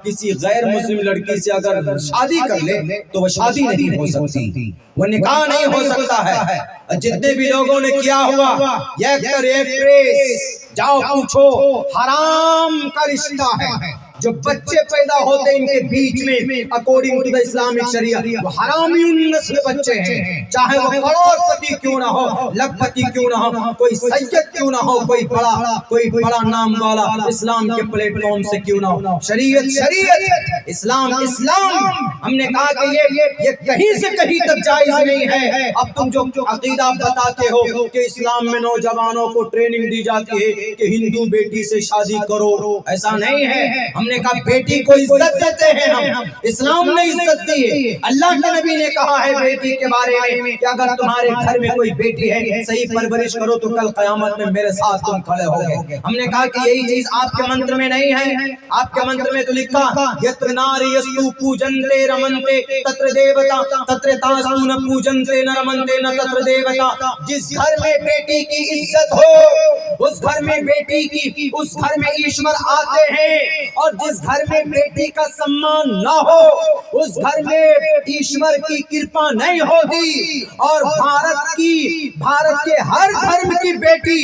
किसी गैर मुस्लिम लड़की से अगर शादी कर ले तो वह शादी नहीं हो सकती, वो निकाह नहीं हो सकता है। जितने भी लोगों ने किया हुआ एक्टर एक्ट्रेस, जाओ पूछो, हराम का रिश्ता है। जो बच्चे पैदा होते इनके बीच में अकॉर्डिंग टू द इस्लामिक शरिया वो हरामी नस्ल बच्चे हैं, चाहे वो करोड़पति क्यों ना हो, लखपति क्यों ना हो, कोई सैयद क्यों ना हो, कोई बड़ा नाम वाला इस्लाम के प्लेटफॉर्म से क्यों ना हो। शरीयत शरीयत, इस्लाम इस्लाम। हमने कहा कि ये कहीं से कहीं तक जायज नहीं है। अब तुम जो अकीदा बताते हो कि इस्लाम में नौजवानों को ट्रेनिंग दी जाती है कि हिंदू बेटी से शादी करो, ऐसा नहीं है। हमने कहा बेटी को इज्जत देते हैं हम, इस्लाम ने इज्जत दी है। अल्लाह के नबी ने कहा है बेटी के बारे में कि अगर तुम्हारे घर में कोई बेटी है, सही परवरिश करो तो कल क़यामत में मेरे साथ तुम खड़े होगे। हमने कहा कि यही चीज आपके मंत्र में नहीं है। आपके मंत्र में तो लिखा यत्र नार्यस्तु पूजन्ते रमन्ते तत्र देवता तत्र तास्तु न पूजन्ते न रमन्ते न तत्र देवता। जिस घर में बेटी की इज्जत हो, उस घर में बेटी की, उस घर में ईश्वर आते हैं। और जिस घर में बेटी का सम्मान ना हो, उस घर में ईश्वर की कृपा नहीं होती। और भारत के हर धर्म की बेटी,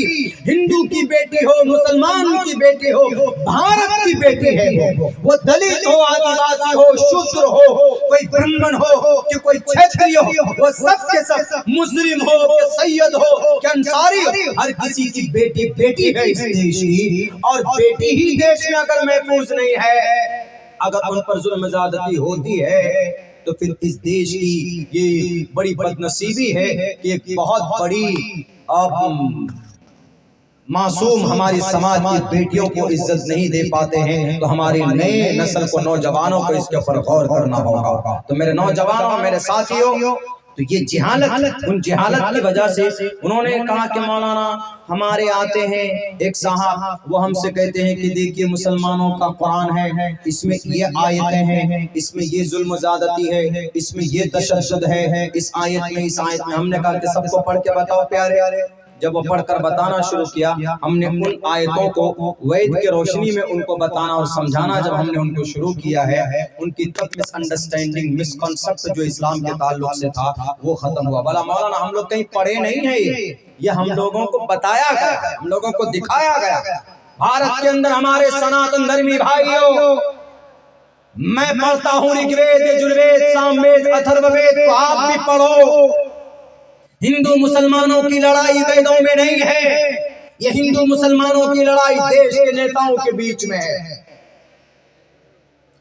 हिंदू की बेटी हो, मुसलमान की बेटी हो, भारत की बेटी है। वो दलित हो, आदिवासी हो, शूद्र हो, कोई ब्राह्मण हो कि कोई क्षत्रिय हो, वो सब के सब, मुस्लिम हो कि सैयद हो कि अंसारी, हर किसी की बेटी बेटी है इस देश की। और बेटी ही देश में अगर महफूज नहीं है, अगर उन पर जुल्म ज़्यादती होती है, तो फिर इस देश की ये बड़ी बदनसीबी है कि एक बहुत बड़ी मासूम हमारी समाज की बेटियों को इज्जत नहीं दे पाते हैं। तो हमारी नए नस्ल को, नौजवानों को इसके ऊपर गौर करना होगा। तो मेरे नौजवानों, मेरे साथियों, तो ये जिहालत, उन जिहालत की वजह से उन्होंने कहा कि मौलाना हमारे आते हैं एक साहब, वो हमसे कहते हैं कि देखिए मुसलमानों का कुरान है, इसमें ये आयतें हैं, इसमें ये जुल्म ज़्यादती है, इसमें ये तशद्दुद है, इस आयत में। हमने कहा कि सबको पढ़ के बताओ प्यारे। जब वो पढ़कर बताना शुरू किया, हमने उन आयतों को वैद के रोशनी में उनको बताना और समझाना जब हमने उनको शुरू किया है, उनकी तब मिसअंडरस्टैंडिंग, मिसकॉन्सेप्ट जो इस्लाम के ताल्लुक से था वो खत्म हुआ। बोला मौलाना हम लोग कहीं पढ़े नहीं है, ये हम लोगों को बताया गया, हम लोगों को दिखाया गया। भारत के अंदर हमारे सनातन धर्मी भाइयों, मैं पढ़ता हूँ ऋग्वेद, यजुर्वेद, सामवेद, अथर्ववेद, तो आप भी पढ़ो। हिंदू मुसलमानों की लड़ाई वेदों में नहीं है, ये हिंदू मुसलमानों की लड़ाई देश के नेताओं के बीच में है।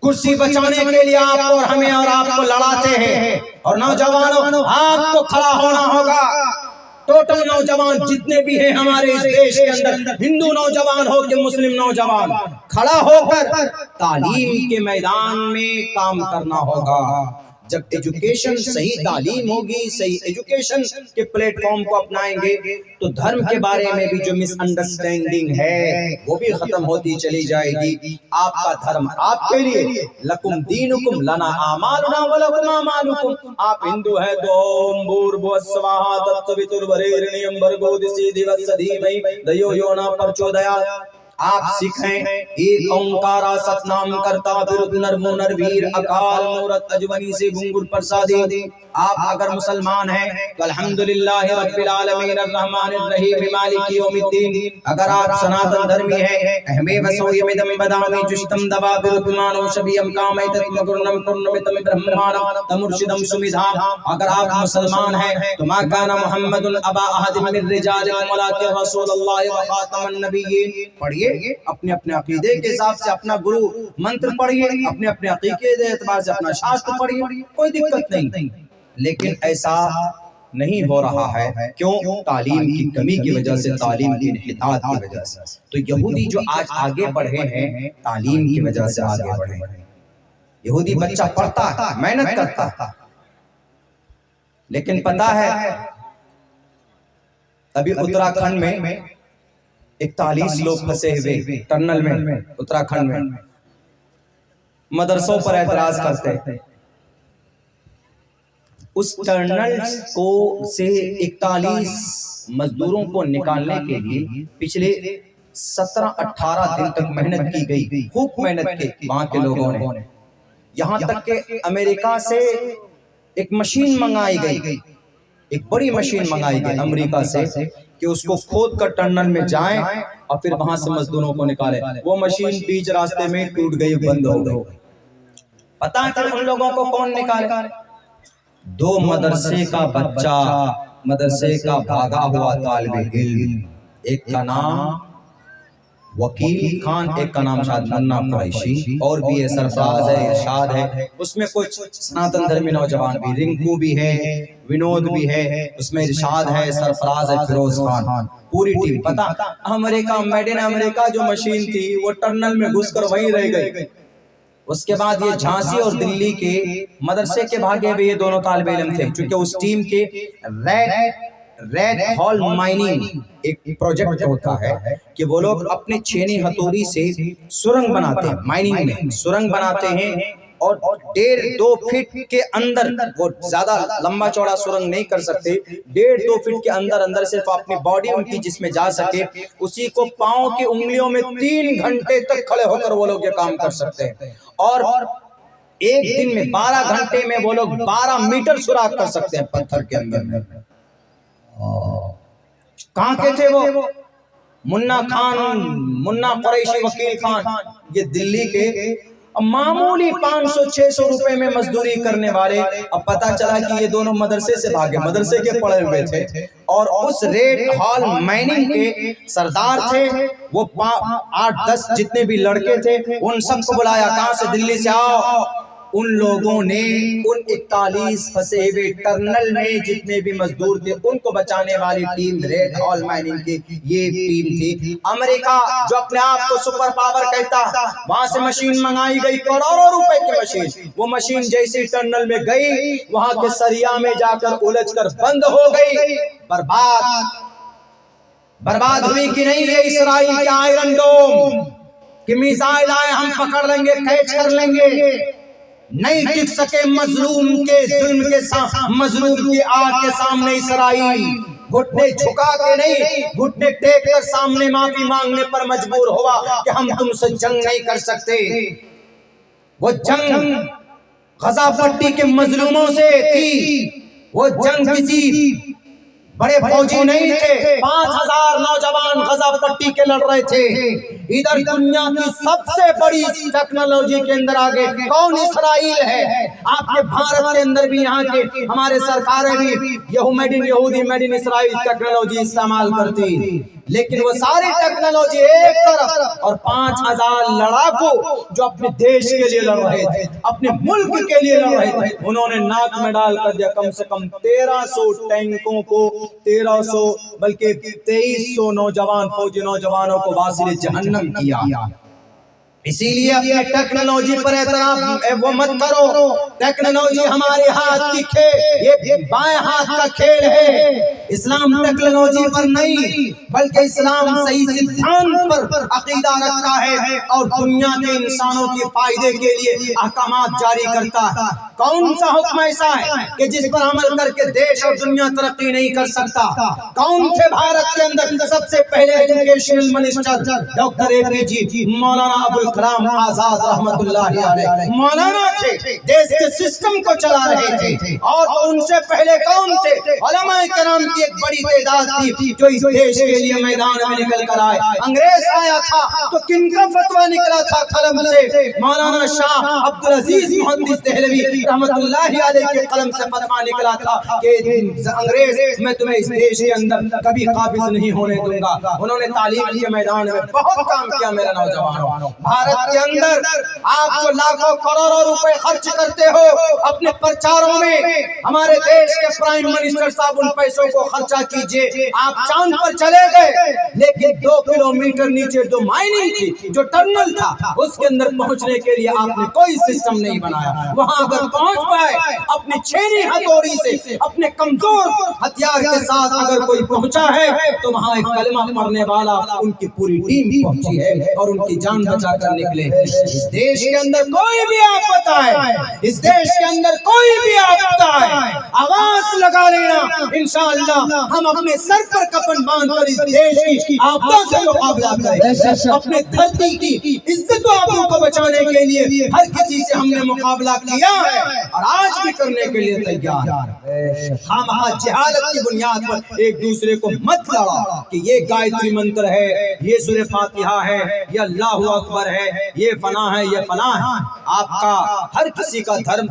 कुर्सी बचाने के लिए आप और हमें और आपको लड़ाते हैं। और नौजवानों, आपको खड़ा होना होगा। टोटल नौजवान जितने भी हैं हमारे इस देश के अंदर, हिंदू नौजवान हो कि मुस्लिम नौजवान, खड़ा होकर तालीम के मैदान में काम करना होगा। जब एजुकेशन, सही तालीम होगी, सही एजुकेशन के प्लेटफॉर्म को अपनाएंगे, तो धर्म के बारे में भी जो मिसअंडरस्टैंडिंग है वो भी खत्म होती चली जाएगी। आपका धर्म आपके लिए, लकुम दीनुकुम लना आमालुना व लकुम आमालुकुम। आप हिंदू हैं तो ओम भूर्भुवस्सुवः तत्सवितुर्वरेण्यं भर्गो दिवस्य धीमहि धियो यो न प्रचोदयात्। आप सिख हैं, एक ओंकारा सतनाम करता विरुद्ध नरमो नरवीर अकाल मूरत अजवनी से गुंगुर प्रसादी। आप अगर मुसलमान हैं तो अल्हम्दुलिल्लाह रब्बिल आलमीन अर्रहमानिर रहीम मालिकी यौमिद्दीन। अगर आप सनातन धर्मी हैं, अहमे वसोयमिदम बदामि जुष्टम दवा विरुद्धमानो शबियम कामैतत मगुर्नम कुर्नमितम ब्रह्माणम तमुर्शिदम सुमिधाम। अगर आप मुसलमान हैं तो मा काना मुहम्मदुन अबा अहदिम मिन रिजालिकुम वलाकिन रसूलुल्लाह व खातमन नबिय्यीन। पढ़िए अपने अपने अकीदे के हिसाब से अपना गुरु मंत्र पढ़िए, अपने अपने अकीदे के एतबार से अपना शास्त्र पढ़िए, कोई दिक्कत नहीं। लेकिन ऐसा नहीं हो रहा है, क्यों? तालीम की कमी की वजह से, तालीम की इन्हितात की वजह से। तो यहूदी जो आज आगे बढ़े हैं, तालीम की वजह से आगे बढ़े हैं। यहूदी बच्चा पढ़ता है, मेहनत करता है, लेकिन पता है अभी उत्तराखंड में 41 लोग फंसे हुए टनल में, उत्तराखंड में मदरसों पर एतराज करते हैं। उस टनल को से 41 मजदूरों को निकालने के लिए पिछले 17-18 दिन तक मेहनत की गई, खूब मेहनत की वहां के लोगों ने। यहाँ तक कि अमेरिका से एक मशीन मंगाई गई, एक बड़ी मशीन मंगाई गई अमेरिका से कि उसको खोद कर टनल में जाएं और फिर वहां से मजदूरों को निकाले। वो मशीन बीच रास्ते में टूट गई, बंद हो गई। पता है उन लोगों को कौन निकाले? 2 मदरसे का बच्चा, मदरसे का भागा हुआ तालिबे इल्म, एक का नाम वकील खान, एक का नाम शायद मुन्ना कुरैशी, और भी है, सरफराज है, इरशाद है, उसमें कुछ सनातन धर्मी नौजवान भी, रिंकू भी है, विनोद भी है, उसमें इरशाद है, सरफराज है, फिरोज खान, पूरी टीम। पता अमेरिका, मेड इन अमेरिका जो मशीन थी वो टनल में घुसकर वहीं रह गई। उसके बाद ये झांसी और दिल्ली के मदरसे के भागे भी ये दोनों तालिबे इल्म थे, क्योंकि उस टीम के रेड हॉल माइनिंग एक प्रोजेक्ट होता है कि वो लोग अपने छेनी हथौड़ी से सुरंग बनाते हैं, माइनिंग में सुरंग बनाते हैं, और 1.5-2 फीट के अंदर, वो ज्यादा लंबा चौड़ा सुरंग नहीं कर सकते, 1.5-2 फीट के अंदर अंदर सिर्फ अपनी बॉडी उनकी जिसमें जा सके, उसी को पांव की उंगलियों में 3 घंटे तक खड़े होकर वो लोग ये काम कर सकते हैं। और एक दिन में 12 घंटे में वो लोग 12 मीटर सुराख कर सकते हैं पत्थर के अंदर। कहाँ के थे वो? मुन्ना खान, मुन्ना कुरैशी, वकील खान, ये दिल्ली के मामूली 500-600 रुपए में मजदूरी करने वाले। अब पता चला कि ये दोनों मदरसे से भागे, मदरसे के पढ़े हुए थे, और उस रेड हॉल माइनिंग के सरदार थे। वो 8-10 जितने भी लड़के थे उन सबको बुलाया, कहां से? दिल्ली से आओ। उन लोगों ने उन 41 फंसे हुए टनल में जितने भी मजदूर थे उनको बचाने वाली टीम रेड हॉल माइनिंग की ये टीम थी। अमेरिका जो अपने आप को सुपर पावर कहता, वहां से मशीन मंगाई गई, करोड़ों रुपए की मशीन। वो मशीन जैसे टनल में गई, वहां के सरिया में जाकर उलझकर बंद हो गई। बर्बाद हुई कि नहीं ये इस्राइल के आयरन डोम कि मिसाइल आए हम पकड़ लेंगे, कैच कर लेंगे, नहीं टिक सके मजलूम के जुल्म के साथ, मजलूम की आग के सामने इस्राइल घुटने झुका के नहीं, घुटने टेक कर सामने माफी मांगने पर मजबूर हुआ कि हम तुमसे जंग नहीं कर सकते। वो जंग गजा पट्टी के मजलूमों से थी, वो जंग किसी बड़े फौजी नहीं थे, 5000 नौजवान गजा पट्टी के लड़ रहे थे। इधर दुनिया की सबसे बड़ी टेक्नोलॉजी के अंदर आगे कौन? इस्राइल है। आपके भारत के अंदर भी यहाँ के हमारे सरकारें भी मेड इन यहूदी, मेड इन इस्राइल टेक्नोलॉजी इस्तेमाल करती, लेकिन वो सारी टेक्नोलॉजी एक तरफ और 5000 लड़ाकू जो अपने देश के लिए लड़ रहे थे, अपने मुल्क के लिए लड़ रहे थे, उन्होंने नाक में डाल कर दिया कम से कम 1300 टैंकों को, 1300 बल्कि 2300 नौजवान फौजी नौजवानों को वासिले जहन्नम किया। इसीलिए अपने टेक्नोलॉजी पर एतराम वो मत करो। टेक्नोलॉजी हमारे हाथ की खेल, ये बाएं हाथ का खेल है। इस्लाम टेक्नोलॉजी पर नहीं बल्कि इस्लाम सही सिद्धांत पर अकीदा रखता है और दुनिया के इंसानों के फायदे के लिए अहकामात जारी करता है। कौन सा हुक्म ऐसा है कि जिस पर अमल करके देश और दुनिया तरक्की नहीं कर सकता? कौन थे भारत के अंदर सबसे पहले educational minister? Doctor APJ Maulana Abul Kalam Azad रहमतुल्लाहि अलैह मौलाना थे, देश के सिस्टम को चला रहे थे। और तो उनसे पहले कौन थे? उलमाए किराम की एक बड़ी तादाद थी जो इस देश के लिए मैदान में निकल कर आए। अंग्रेज आया था तो किनका फतवा निकला था कलम से? मौलाना शाह अब्दुल अजीज मुहद्दिस देहलवी रहमतुल्लाहि अलैह के कलम से फतवा निकला था कि अंग्रेज मैं तुम्हें इस देश के अंदर कभी काबिज नहीं होने दूंगा। उन्होंने तालीम के मैदान में बहुत काम किया। मेरा नौजवानों, भारत के अंदर आप जो लाखों करोड़ों रुपए खर्च करते हो अपने प्रचारों में, हमारे देश के प्राइम मिनिस्टर साहब उन पैसों को खर्चा कीजिए। आप चांद पर चले गए, लेकिन 2 किलोमीटर नीचे जो माइनिंग थी, जो टनल था, उसके अंदर पहुंचने के लिए आपने कोई सिस्टम नहीं बनाया। वहां अगर पहुंच पाए अपनी छेनी हथौड़ी से, अपने कमजोर हथियार के साथ अगर कोई पहुंचा है तो वहां एक कलमा पढ़ने वाला उनकी पूरी टीम पहुंची है और उनकी जान बचा कर निकले। इस देश के अंदर कोई भी आफत आए, इस देश के अंदर कोई भी आपदा आए, आवाज लगा लेना, इंशाअल्लाह हम अपने सर पर कफन बांधकर इस देश की आफतों से मुकाबला करें। अपने धरती की इज्जत और आबरू को बचाने के लिए हर किसी से हमने मुकाबला किया है और आज भी करने के लिए तैयार हैं। हम आज जहालत की बुनियाद पर एक दूसरे को मत लड़ा कि ये गायत्री मंत्र है, ये सूरह फातिहा है, ये अल्लाहु अकबर है, ये फना है, ये फना है। आपका हर किसी का धर्म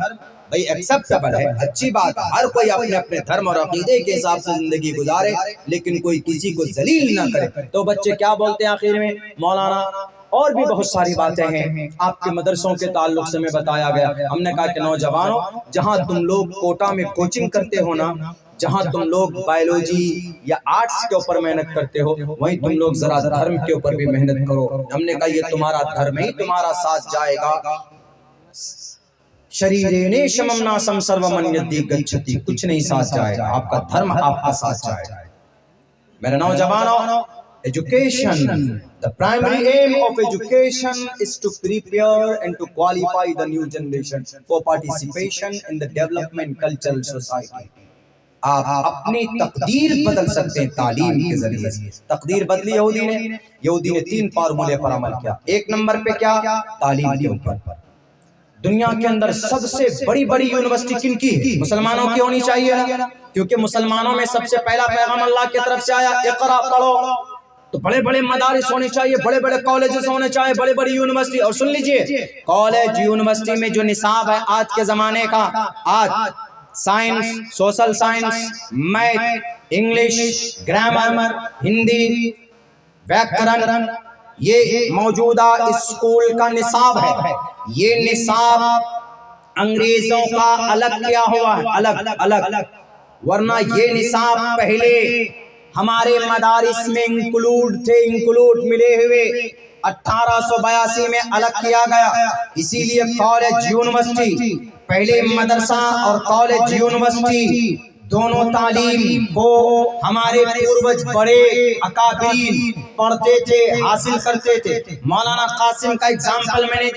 भाई एक्सेप्टेबल है, अच्छी बात है। हर कोई अपने अपने धर्म और अकीदे के हिसाब से जिंदगी गुजारे, लेकिन कोई किसी को जलील ना करे। तो बच्चे क्या बोलते हैं आखिर में मौलाना? और भी बहुत सारी बातें हैं आपके मदरसों के ताल्लुक से में बताया गया। हमने कहा कि नौजवानों, जहां तुम लोग कोटा में कोचिंग करते हो ना, जहां तुम लोग बायोलॉजी या आर्ट्स के ऊपर मेहनत करते हो, वहीं तुम लोग जरा धर्म के ऊपर भी मेहनत करो। हमने कहा ये तुम्हारा धर्म ही तुम्हारा साथ जाएगा। शरीरेण शमं नासं सर्वमन्यते गच्छति, कुछ नहीं साथ जाएगा, आपका धर्म आपका साथ जाएगा। मेरे नौजवानों, education, the primary aim of education is to prepare and to qualify the new generation for participation in the development cultural society. आप अपनी तकदीर बदल सकते हैं तालीम के जरिए से। तकदीर बदली यहूदी ने 3 फार्मूले पर अमल किया। 1 नंबर पे क्या? तालीम के ऊपर। दुनिया के अंदर सबसे बड़ी बड़ी यूनिवर्सिटी किनकी है? मुसलमानों की होनी चाहिए ना, क्योंकि मुसलमानों में सबसे पहला पैगाम अल्लाह की तरफ से आया, इक़रा पढ़ो। तो बड़े बड़े मदारिस होने चाहिए, बड़े बड़े कॉलेजेस होने चाहिए, बड़ी बड़ी यूनिवर्सिटी। और सुन लीजिए, कॉलेज यूनिवर्सिटी में जो निसाब है आज के जमाने का, आज science, social science, math, English, grammar, Hindi, व्याकरण, ये मौजूदा स्कूल का निसाब है। ये निसाब अंग्रेजों का अलग किया हुआ है, अलग, वरना ये निसाब पहले हमारे मदारिस में इंक्लूड मिले हुए 1882 में अलग किया गया। इसीलिए कॉलेज यूनिवर्सिटी, पहले मदरसा और कॉलेज यूनिवर्सिटी दोनों तालीम को हमारे पूर्वज बड़े अकाबरीन पढ़ते थे, हासिल करते थे। मौलाना कासिम का एग्जाम्पल मैंने